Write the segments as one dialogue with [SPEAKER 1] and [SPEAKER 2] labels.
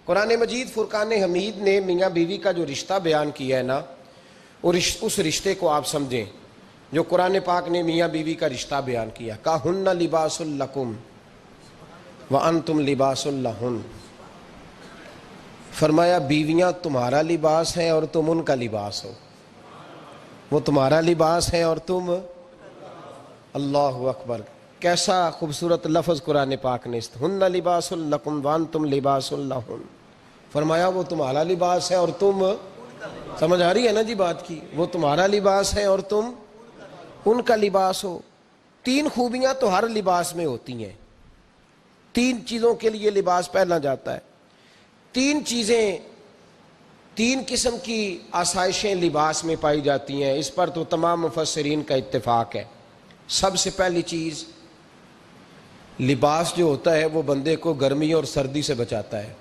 [SPEAKER 1] قرآن مجید فرقان حمید نے میاں بیوی کا جو رشتہ بیان کیا ہے نا، اس رشتے کو آپ سمجھیں جو قرآن پاک نے میاں بیوی کا رشتہ بیان کیا۔ کہن لباس لکم وانتم لباس لہن، فرمایا بیویاں تمہارا لباس ہیں اور تم ان کا لباس ہو۔ وہ تمہارا لباس ہے اور تم، اللہ اکبر، کیسا خوبصورت لفظ قرآن پاک نے، ہن لباس لکم وانتم لباس لہن، فرمایا وہ تمہارا لباس ہے اور تم، سمجھ آ رہی ہے نا جی بات کی، وہ تمہارا لباس ہے اور تم ان کا لباس ہو۔ تین خوبیاں تو ہر لباس میں ہوتی ہیں، تین چیزوں کے لیے لباس پہنا جاتا ہے، تین چیزیں، تین قسم کی آسائشیں لباس میں پائی جاتی ہیں، اس پر تو تمام مفسرین کا اتفاق ہے۔ سب سے پہلی چیز، لباس جو ہوتا ہے وہ بندے کو گرمی اور سردی سے بچاتا ہے۔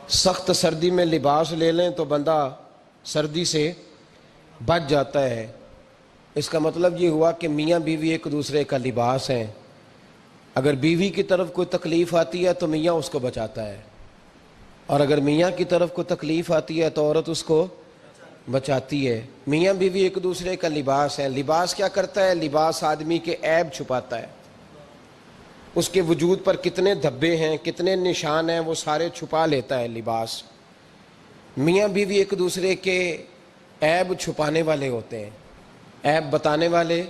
[SPEAKER 1] سخت سردی میں لباس لے لیں تو بندہ سردی سے بچ جاتا ہے۔ اس کا مطلب یہ ہوا کہ میاں بیوی ایک دوسرے کا لباس ہیں۔ اگر بیوی کی طرف کوئی تکلیف آتی ہے تو میاں اس کو بچاتا ہے، اور اگر میاں کی طرف کوئی تکلیف آتی ہے تو عورت اس کو بچاتی ہے۔ میاں بیوی ایک دوسرے کا لباس ہے۔ لباس کیا کرتا ہے؟ لباس آدمی کے عیب چھپاتا ہے، اس کے وجود پر کتنے دھبے ہیں، کتنے نشان ہیں، وہ سارے چھپا لیتا ہے لباس۔ میاں بیوی ایک دوسرے کے عیب چھپانے والے ہوتے ہیں، عیب بتانے والے،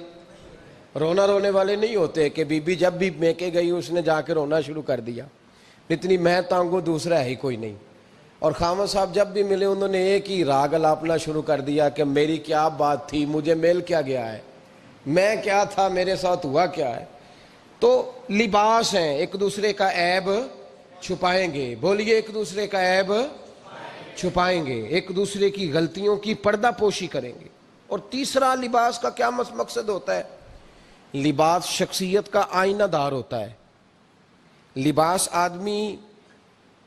[SPEAKER 1] رونا رونے والے نہیں ہوتے کہ بی بی جب بھی میکے گئی اس نے جا کے رونا شروع کر دیا، اتنی میں تانگو دوسرا ہے ہی کوئی نہیں۔ اور خامد صاحب جب بھی ملے انہوں نے ایک ہی راگ الاپنا شروع کر دیا کہ میری کیا بات تھی، مجھے مل کیا گیا ہے، میں کیا تھا، میرے ساتھ ہوا کیا ہے۔ تو لباس ہیں، ایک دوسرے کا عیب چھپائیں گے، بولیے ایک دوسرے کا عیب چھپائیں گے، ایک دوسرے کی غلطیوں کی پردہ پوشی کریں گے۔ اور تیسرا لباس کا کیا مقصد ہوتا ہے؟ لباس شخصیت کا آئینہ دار ہوتا ہے۔ لباس آدمی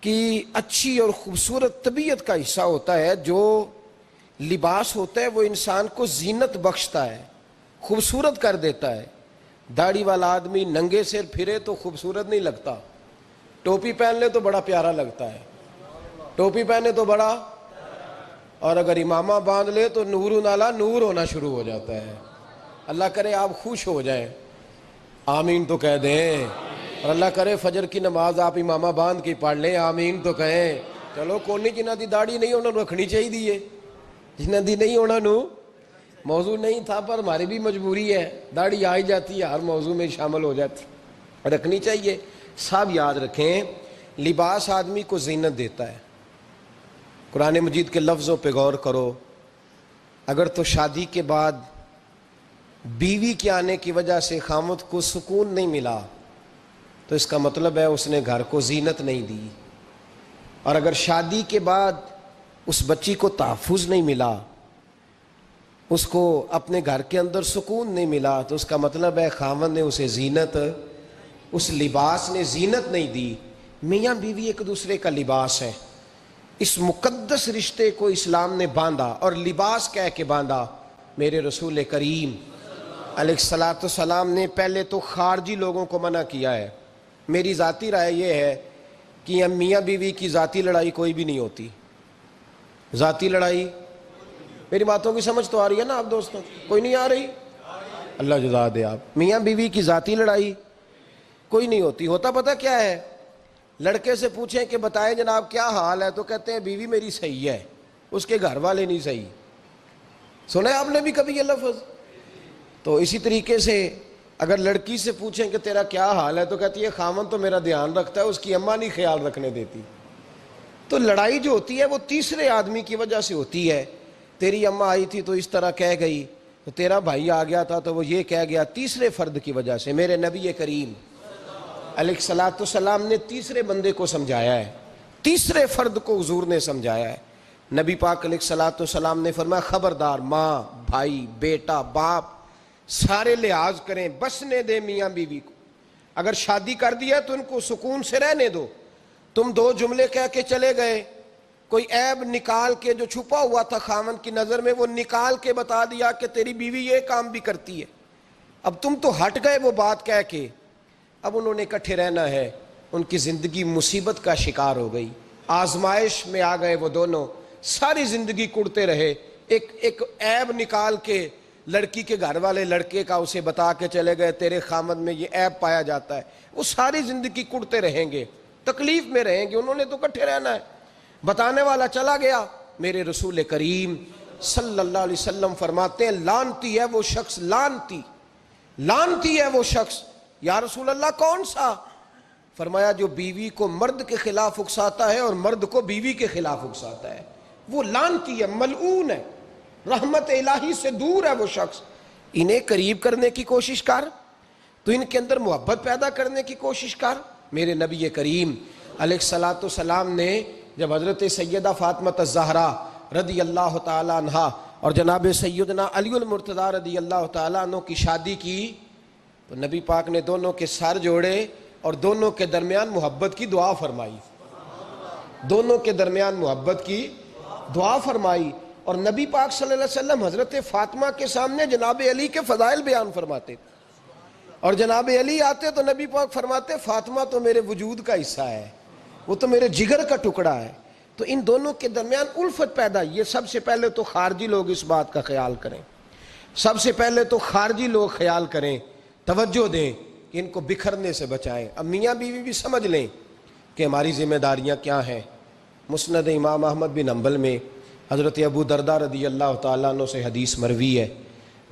[SPEAKER 1] کی اچھی اور خوبصورت طبیعت کا حصہ ہوتا ہے۔ جو لباس ہوتا ہے وہ انسان کو زینت بخشتا ہے، خوبصورت کر دیتا ہے۔ داڑھی والا آدمی ننگے سر پھرے تو خوبصورت نہیں لگتا، ٹوپی پہن لے تو بڑا پیارا لگتا ہے، ٹوپی پہنے تو بڑا، اور اگر امامہ باندھ لے تو نور نالا نور ہونا شروع ہو جاتا ہے۔ اللہ کرے آپ خوش ہو جائیں، آمین تو کہہ دیں، اور اللہ کرے فجر کی نماز آپ امامہ باندھ کے پڑھ لیں، آمین تو کہیں۔ چلو کونی جنہ دی داڑھی نہیں انہوں نے رکھنی چاہیے دیئے، جنہ دی نہیں ہونا نو موضوع نہیں تھا، پر ہماری بھی مجبوری ہے، داڑھی آئی جاتی ہے ہر موضوع میں شامل ہو جاتی، رکھنی چاہیے۔ سب یاد رکھیں لباس آدمی کو زینت دیتا ہے۔ قرآن مجید کے لفظوں پہ غور کرو، اگر تو شادی کے بعد بیوی کے آنے کی وجہ سے خامد کو سکون نہیں ملا تو اس کا مطلب ہے اس نے گھر کو زینت نہیں دی، اور اگر شادی کے بعد اس بچی کو تحفظ نہیں ملا، اس کو اپنے گھر کے اندر سکون نہیں ملا، تو اس کا مطلب ہے خامد نے اسے زینت، اس لباس نے زینت نہیں دی۔ میاں بیوی ایک دوسرے کا لباس ہے۔ اس مقدس رشتے کو اسلام نے باندھا، اور لباس کہہ کے باندھا۔ میرے رسول کریم علیہ السلام نے پہلے تو خارجی لوگوں کو منع کیا ہے۔ میری ذاتی رائے یہ ہے کہ میاں بیوی کی ذاتی لڑائی کوئی بھی نہیں ہوتی، ذاتی لڑائی، میری باتوں کی سمجھ تو آ رہی ہے نا آپ دوستوں؟ کوئی نہیں آ رہی؟ اللہ جزا دے آپ۔ میاں بیوی کی ذاتی لڑائی کوئی نہیں ہوتی۔ ہوتا پتہ کیا ہے؟ لڑکے سے پوچھیں کہ بتائیں جناب کیا حال ہے، تو کہتے ہیں بیوی میری صحیح ہے، اس کے گھر والے نہیں صحیح۔ سنا ہے آپ نے بھی کبھی یہ لفظ؟ تو اسی طریقے سے اگر لڑکی سے پوچھیں کہ تیرا کیا حال ہے، تو کہتی ہے خامن تو میرا دھیان رکھتا ہے، اس کی اماں نہیں خیال رکھنے دیتی۔ تو لڑائی جو ہوتی ہے وہ تیسرے آدمی کی وجہ سے ہوتی ہے۔ تیری اماں آئی تھی تو اس طرح کہہ گئی، تو تیرا بھائی آ گیا تھا تو وہ یہ کہہ گیا، تیسرے فرد کی وجہ سے۔ میرے نبی کریم علیہ السلام نے تیسرے بندے کو سمجھایا ہے، تیسرے فرد کو حضور نے سمجھایا ہے۔ نبی پاک علیہ السلام نے فرمایا خبردار، ماں، بھائی، بیٹا، باپ سارے لحاظ کریں، بسنے دیں میاں بیوی کو۔ اگر شادی کر دیا تو ان کو سکون سے رہنے دو۔ تم دو جملے کہہ کے چلے گئے، کوئی عیب نکال کے جو چھپا ہوا تھا خامن کی نظر میں وہ نکال کے بتا دیا کہ تیری بیوی یہ کام بھی کرتی ہے، اب تم تو ہٹ گئے وہ بات کہہ کے، اب انہوں نے اکٹھے رہنا ہے، ان کی زندگی مصیبت کا شکار ہو گئی۔ آزمائش میں آ گئے وہ دونوں، ساری زندگی کڑتے رہے، ایک عیب نکال کے لڑکی کے گھر والے لڑکے کا اسے بتا کے چلے گئے تیرے خامد میں یہ عیب پایا جاتا ہے، وہ ساری زندگی کڑتے رہیں گے، تکلیف میں رہیں گے، انہوں نے تو اکٹھے رہنا ہے۔ بتانے والا چلا گیا، میرے رسول کریم صلی اللہ علیہ وسلم فرماتے ہیں لعنتی ہے وہ شخص، لعنتی ہے وہ شخص۔ یا رسول اللہ کون سا؟ فرمایا جو بیوی کو مرد کے خلاف اکساتا ہے اور مرد کو بیوی کے خلاف اکساتا ہے، وہ لعنتی ہے، ملعون ہے، رحمت الہی سے دور ہے وہ شخص۔ انہیں قریب کرنے کی کوشش کر، تو ان کے اندر محبت پیدا کرنے کی کوشش کر۔ میرے نبی کریم علیہ الصلوۃ والسلام نے جب حضرت سیدہ فاطمہ الزہرا رضی اللہ تعالی عنہا اور جناب سیدنا علی المرتضیٰ رضی اللہ تعالی عنہ کی شادی کی تو نبی پاک نے دونوں کے سر جوڑے اور دونوں کے درمیان محبت کی دعا فرمائی، دونوں کے درمیان محبت کی دعا فرمائی۔ اور نبی پاک صلی اللہ علیہ وسلم حضرت فاطمہ کے سامنے جناب علی کے فضائل بیان فرماتے، اور جناب علی آتے تو نبی پاک فرماتے فاطمہ تو میرے وجود کا حصہ ہے، وہ تو میرے جگر کا ٹکڑا ہے۔ تو ان دونوں کے درمیان الفت پیدا، یہ سب سے پہلے تو خارجی لوگ اس بات کا خیال کریں، سب سے پہلے تو خارجی لوگ خیال کریں، توجہ دیں کہ ان کو بکھرنے سے بچائیں۔ اب میاں بیوی بھی سمجھ لیں کہ ہماری ذمہ داریاں کیا ہیں۔ مسند امام احمد بن حنبل میں حضرت ابو درداء رضی اللہ تعالیٰ عنہ سے حدیث مروی ہے،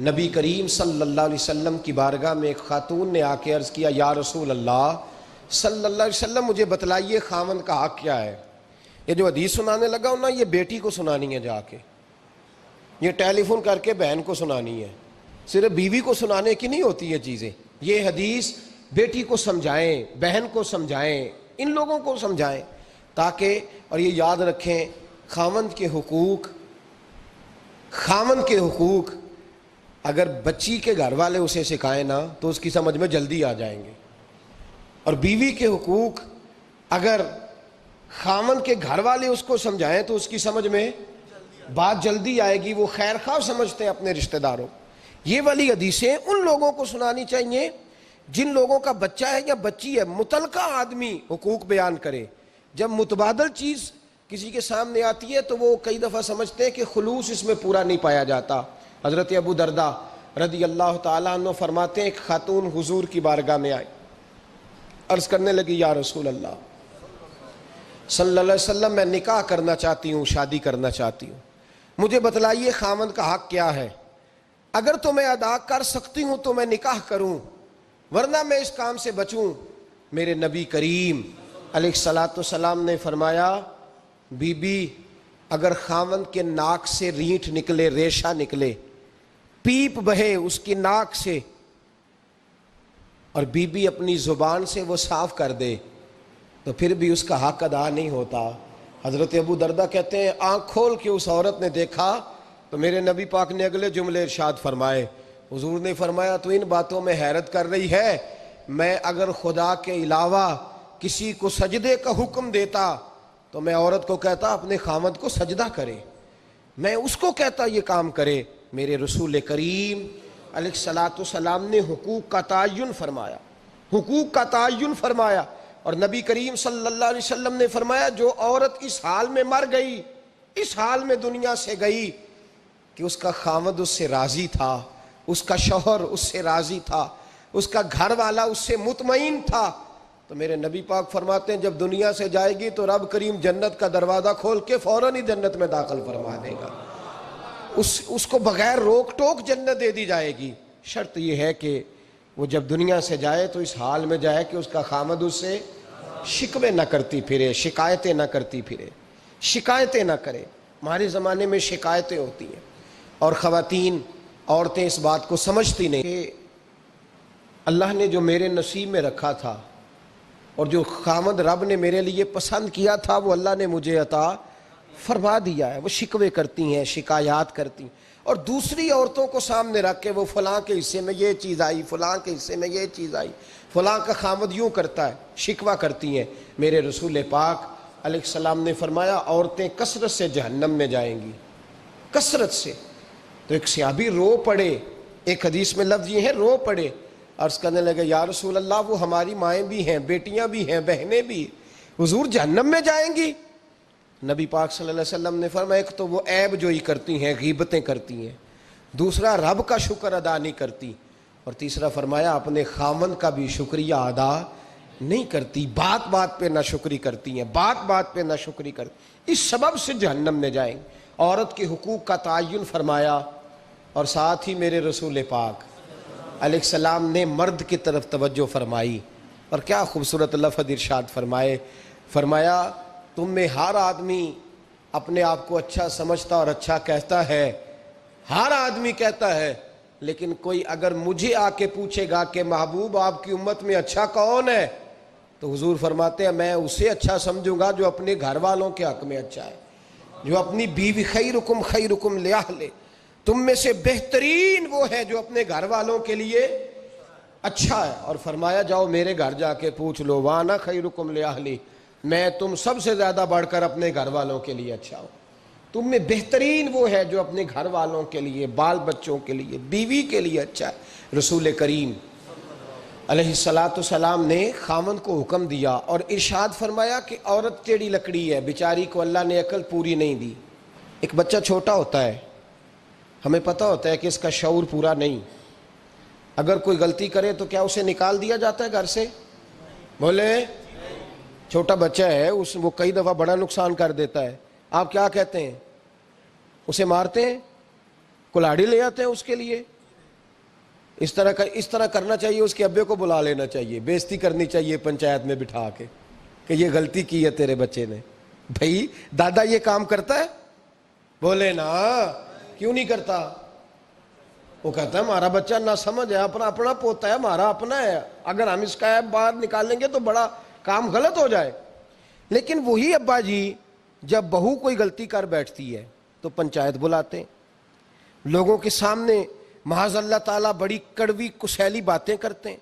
[SPEAKER 1] نبی کریم صلی اللہ علیہ وسلم کی بارگاہ میں ایک خاتون نے آ کے عرض کیا یا رسول اللہ صلی اللہ علیہ وسلم مجھے بتلائیے خاوند کا حق کیا ہے۔ یہ جو حدیث سنانے لگا ہوں نا، یہ بیٹی کو سنانی ہے، جا کے یہ ٹیلی فون کر کے بہن کو سنانی ہے، صرف بیوی کو سنانے کی نہیں ہوتی یہ چیزیں۔ یہ حدیث بیٹی کو سمجھائیں، بہن کو سمجھائیں، ان لوگوں کو سمجھائیں تاکہ، اور یہ یاد رکھیں خاوند کے حقوق اگر بچی کے گھر والے اسے سکھائیں نا تو اس کی سمجھ میں جلدی آ جائیں گے، اور بیوی کے حقوق اگر خاوند کے گھر والے اس کو سمجھائیں تو اس کی سمجھ میں بات جلدی آئے گی، وہ خیر خواہ سمجھتے ہیں اپنے رشتہ داروں۔ یہ والی حدیثیں ان لوگوں کو سنانی چاہیے جن لوگوں کا بچہ ہے یا بچی ہے، متعلقہ آدمی حقوق بیان کرے۔ جب متبادل چیز کسی کے سامنے آتی ہے تو وہ کئی دفعہ سمجھتے ہیں کہ خلوص اس میں پورا نہیں پایا جاتا۔ حضرت ابو درداء رضی اللہ تعالیٰ عنہ فرماتے ہیں ایک خاتون حضور کی بارگاہ میں آئی، عرض کرنے لگی یا رسول اللہ صلی اللہ علیہ وسلم میں نکاح کرنا چاہتی ہوں، شادی کرنا چاہتی ہوں، مجھے بتلائیے خاوند کا حق کیا ہے، اگر تو میں ادا کر سکتی ہوں تو میں نکاح کروں ورنہ میں اس کام سے بچوں۔ میرے نبی کریم علیہ الصلوۃ والسلام نے فرمایا بی بی اگر خاوند کے ناک سے رینٹ نکلے، ریشہ نکلے، پیپ بہے اس کی ناک سے، اور بی بی اپنی زبان سے وہ صاف کر دے تو پھر بھی اس کا حق ادا نہیں ہوتا۔ حضرت ابو درداء کہتے ہیں آنکھ کھول کے اس عورت نے دیکھا تو میرے نبی پاک نے اگلے جملے ارشاد فرمائے، حضور نے فرمایا تو ان باتوں میں حیرت کر رہی ہے، میں اگر خدا کے علاوہ کسی کو سجدے کا حکم دیتا تو میں عورت کو کہتا اپنے خاوند کو سجدہ کرے، میں اس کو کہتا یہ کام کرے۔ میرے رسول کریم علیہ الصلوۃ والسلام نے حقوق کا تعین فرمایا، حقوق کا تعین فرمایا، اور نبی کریم صلی اللہ علیہ وسلم نے فرمایا جو عورت اس حال میں مر گئی، اس حال میں دنیا سے گئی کہ اس کا خاوند اس سے راضی تھا، اس کا شوہر اس سے راضی تھا، اس کا گھر والا اس سے مطمئن تھا، تو میرے نبی پاک فرماتے ہیں جب دنیا سے جائے گی تو رب کریم جنت کا دروازہ کھول کے فوراً ہی جنت میں داخل فرما دے گا، اس کو بغیر روک ٹوک جنت دے دی جائے گی۔ شرط یہ ہے کہ وہ جب دنیا سے جائے تو اس حال میں جائے کہ اس کا خاوند اس سے شکوے نہ کرتی پھرے، شکایتیں نہ کرتی پھرے، شکایتیں نہ کرے۔ ہمارے زمانے میں شکایتیں ہوتی ہیں اور خواتین، عورتیں اس بات کو سمجھتی نہیں کہ اللہ نے جو میرے نصیب میں رکھا تھا اور جو خاوند رب نے میرے لیے پسند کیا تھا وہ اللہ نے مجھے عطا فرما دیا ہے۔ وہ شکوے کرتی ہیں، شکایات کرتی ہیں، اور دوسری عورتوں کو سامنے رکھ کے وہ فلاں کے حصے میں یہ چیز آئی، فلاں کے حصے میں یہ چیز آئی، فلاں کا خاوند یوں کرتا ہے، شکوہ کرتی ہیں۔ میرے رسول پاک علیہ السلام نے فرمایا عورتیں کثرت سے جہنم میں جائیں گی، کثرت سے۔ تو ایک صحابی رو پڑے، ایک حدیث میں لفظ یہ ہے رو پڑے، عرض کرنے لگے یا رسول اللہ وہ ہماری مائیں بھی ہیں، بیٹیاں بھی ہیں، بہنیں بھی، حضور جہنم میں جائیں گی؟ نبی پاک صلی اللہ علیہ وسلم نے فرمایا ایک تو وہ عیب جوئی کرتی ہیں، غیبتیں کرتی ہیں، دوسرا رب کا شکر ادا نہیں کرتی، اور تیسرا فرمایا اپنے خامند کا بھی شکریہ ادا نہیں کرتی، بات بات پہ ناشکری کرتی ہیں، بات بات پہ ناشکری کرتی، اس سبب سے جہنم میں جائیں گے۔ عورت کے حقوق کا تعین فرمایا، اور ساتھ ہی میرے رسول پاک علیہ السلام نے مرد کی طرف توجہ فرمائی، اور کیا خوبصورت لفظ ارشاد فرمایا تم میں ہر آدمی اپنے آپ کو اچھا سمجھتا اور اچھا کہتا ہے، ہر آدمی کہتا ہے، لیکن کوئی اگر مجھے آ کے پوچھے گا کہ محبوب آپ کی امت میں اچھا کون ہے، تو حضور فرماتے ہیں میں اسے اچھا سمجھوں گا جو اپنے گھر والوں کے حق میں اچھا ہے، جو اپنی بیوی خیرکم لأہلہ، تم میں سے بہترین وہ ہے جو اپنے گھر والوں کے لیے اچھا ہے، اور فرمایا جاؤ میرے گھر جا کے پوچھ لو وانا خیرکم لأہلی، میں تم سب سے زیادہ بڑھ کر اپنے گھر والوں کے لیے اچھا ہوں، تم میں بہترین وہ ہے جو اپنے گھر والوں کے لیے، بال بچوں کے لیے، بیوی کے لیے اچھا ہے۔ رسول کریم علیہ السلام نے خاوند کو حکم دیا اور ارشاد فرمایا کہ عورت ٹیڑھی لکڑی ہے، بیچاری کو اللہ نے عقل پوری نہیں دی۔ ایک بچہ چھوٹا ہوتا ہے، ہمیں پتہ ہوتا ہے کہ اس کا شعور پورا نہیں، اگر کوئی غلطی کرے تو کیا اسے نکال دیا جاتا ہے گھر سے؟ بولے، چھوٹا بچہ ہے، وہ کئی دفعہ بڑا نقصان کر دیتا ہے، آپ کیا کہتے ہیں؟ اسے مارتے ہیں، کلاڑی لے آتے ہیں اس کے لیے؟ اس طرح کرنا چاہیے، اس کے ابے کو بلا لینا چاہیے، بےزتی کرنی چاہیے پنچایت میں بٹھا کے کہ یہ غلطی کی ہے تیرے بچے نے۔ بھائی دادا یہ کام کرتا ہے؟ بولے نا، کیوں نہیں کرتا؟ وہ کہتا ہے ہمارا بچہ نہ سمجھ ہے، اپنا پوتا ہے، ہمارا اپنا ہے، اگر ہم اس کا باہر نکالیں گے تو بڑا کام غلط ہو جائے۔ لیکن وہی ابا جی جب بہو کوئی غلطی کر بیٹھتی ہے تو پنچایت بلاتے ہیں، لوگوں کے سامنے معاذ اللہ تعالیٰ بڑی کڑوی کسیلی باتیں کرتے ہیں،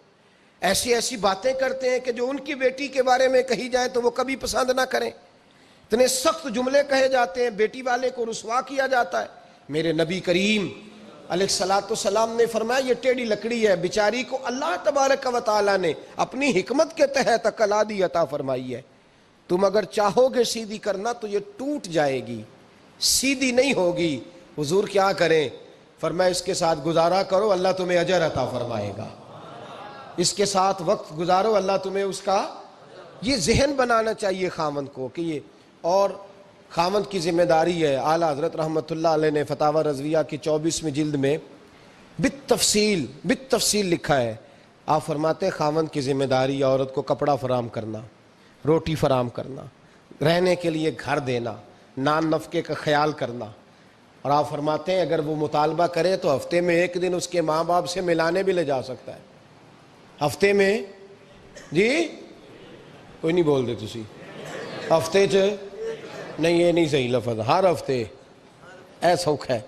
[SPEAKER 1] ایسی باتیں کرتے ہیں کہ جو ان کی بیٹی کے بارے میں کہی جائے تو وہ کبھی پسند نہ کریں، اتنے سخت جملے کہے جاتے ہیں، بیٹی والے کو رسوا کیا جاتا ہے۔ میرے نبی کریم علیہ السلام نے فرمایا یہ ٹیڑھی لکڑی ہے، بیچاری کو اللہ تبارک و تعالیٰ نے اپنی حکمت کے تحت عقل عادی عطا فرمائی ہے، تم اگر چاہو گے سیدھی کرنا تو یہ ٹوٹ جائے گی، سیدھی نہیں ہوگی۔ حضور کیا کریں؟ فرمایا اس کے ساتھ گزارا کرو، اللہ تمہیں اجر عطا فرمائے گا، اس کے ساتھ وقت گزارو، اللہ تمہیں اس کا، یہ ذہن بنانا چاہیے خاوند کو کہ یہ، اور خاوند کی ذمہ داری ہے۔ اعلیٰ حضرت رحمۃ اللہ علیہ نے فتاوی رضویہ کی 24ویں جلد میں بالتفصیل لکھا ہے، آپ فرماتے ہیں خاوند کی ذمہ داری ہے عورت کو کپڑا فراہم کرنا، روٹی فراہم کرنا، رہنے کے لیے گھر دینا، نان نفقے کا خیال کرنا، اور آپ فرماتے ہیں اگر وہ مطالبہ کرے تو ہفتے میں ایک دن اس کے ماں باپ سے ملانے بھی لے جا سکتا ہے، ہفتے میں، جی کوئی نہیں بول دے تسی، ہفتے نہیں، یہ نہیں صحیح لفظ، ہر ہفتے اے سوکھ ہے،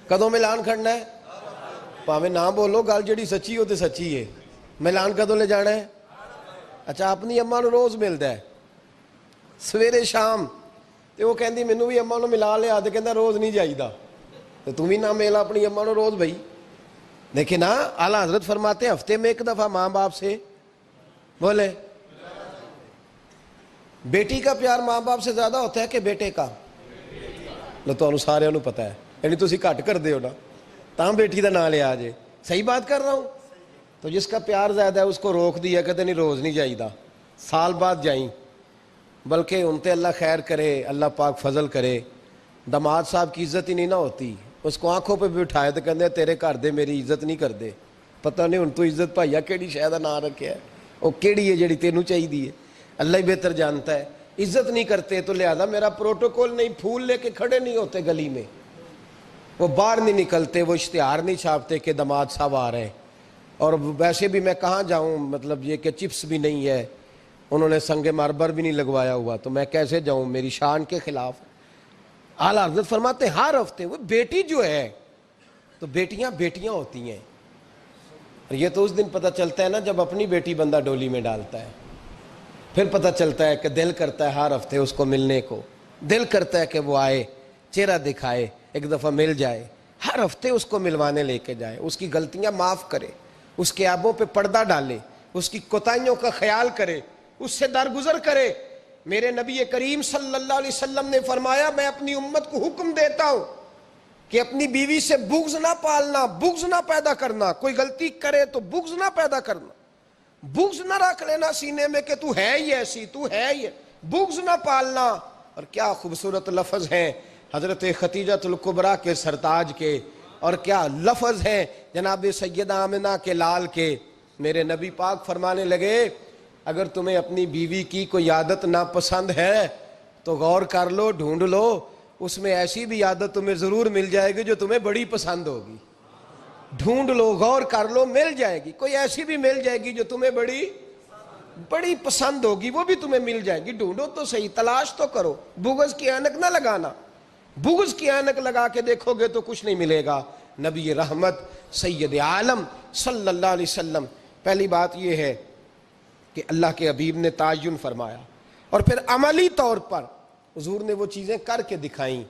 [SPEAKER 1] کدوں ملان کھڑنا ہے؟ پاویں نہ بولو، گل جڑی سچی ہو تے سچی ہے، ملان کدوں لے جانا ہے؟ اچھا اپنی اماں نو روز ملتا ہے سویرے شام، تے وہ کہندی مینوں بھی اماں نو ملا لیا، تے کہندا روز نہیں جائیدا، تے تم بھی نہ ملا اپنی اماں نو روز بھائی۔ لیکن ہاں اعلیٰ حضرت فرماتے ہیں ہفتے میں ایک دفعہ ماں باپ سے، بولے، بیٹی کا پیار ماں باپ سے زیادہ ہوتا ہے کہ بیٹے کا؟ لو تو سارے نو پتا ہے، یعنی تسی گھٹ کر دے ہو نا، تاں بیٹی دا نام لیا جے، صحیح بات کر رہا ہوں؟ تو جس کا پیار زیادہ ہے اس کو روک دیا، کہتے نہیں روز نہیں جائیدا، سال بعد جائیں، بلکہ ان تے اللہ خیر کرے، اللہ پاک فضل کرے، داماد صاحب کی عزت ہی نہیں نہ ہوتی، اس کو آنکھوں پہ بھی اٹھائے تو کہتے تیرے گھر دے میری عزت نہیں کر دے، پتہ نہیں ہن تو عزت بھائیا کیڑی شے دا نام رکھیا ہے، وہ کیڑی ہے جڑی تینوں چاہیے ہے، اللہ ہی بہتر جانتا ہے۔ عزت نہیں کرتے تو لہذا میرا پروٹوکول نہیں، پھول لے کے کھڑے نہیں ہوتے گلی میں، وہ باہر نہیں نکلتے، وہ اشتہار نہیں چھاپتے کہ داماد صاحب آ رہے ہیں، اور ویسے بھی میں کہاں جاؤں، مطلب یہ کہ چپس بھی نہیں ہے، انہوں نے سنگ مرمر بھی نہیں لگوایا ہوا، تو میں کیسے جاؤں، میری شان کے خلاف۔ اعلیٰ حضرت فرماتے ہیں ہر ہفتے وہ بیٹی جو ہے، تو بیٹیاں بیٹیاں ہوتی ہیں، اور یہ تو اس دن پتہ چلتا ہے نا جب اپنی بیٹی بندہ ڈولی میں ڈالتا ہے، پھر پتہ چلتا ہے کہ دل کرتا ہے ہر ہفتے اس کو ملنے کو، دل کرتا ہے کہ وہ آئے، چہرہ دکھائے، ایک دفعہ مل جائے، ہر ہفتے اس کو ملوانے لے کے جائے، اس کی غلطیاں معاف کرے، اس کے عیبوں پہ پردہ ڈالے، اس کی کوتاہیوں کا خیال کرے، اس سے درگزر کرے، میرے نبی کریم صلی اللہ علیہ وسلم نے فرمایا میں اپنی امت کو حکم دیتا ہوں کہ اپنی بیوی سے بغض نہ پالنا، بغض نہ پیدا کرنا، کوئی غلطی کرے تو بغض نہ پیدا کرنا، بغض نہ رکھ لینا سینے میں کہ تو ہے ہی ایسی، تو ہے ہی، بغض نہ پالنا۔ اور کیا خوبصورت لفظ ہیں حضرت خدیجہ الکبریٰ کے سرتاج کے، اور کیا لفظ ہیں جناب سیدہ آمنہ کے لال کے۔ میرے نبی پاک فرمانے لگے اگر تمہیں اپنی بیوی کی کوئی عادت ناپسند ہے تو غور کر لو، ڈھونڈ لو، اس میں ایسی بھی عادت تمہیں ضرور مل جائے گی جو تمہیں بڑی پسند ہوگی۔ ڈھونڈ لو، غور کر لو، مل جائے گی، کوئی ایسی بھی مل جائے گی جو تمہیں بڑی پسند ہوگی، وہ بھی تمہیں مل جائے گی۔ ڈھونڈو تو صحیح، تلاش تو کرو، بغض کی اینک نہ لگانا، بغض کی اینک لگا کے دیکھو گے تو کچھ نہیں ملے گا۔ نبی رحمت سید عالم صلی اللہ علیہ وسلم، پہلی بات یہ ہے کہ اللہ کے حبیب نے تعین فرمایا، اور پھر عملی طور پر حضور نے وہ چیزیں کر کے دکھائیں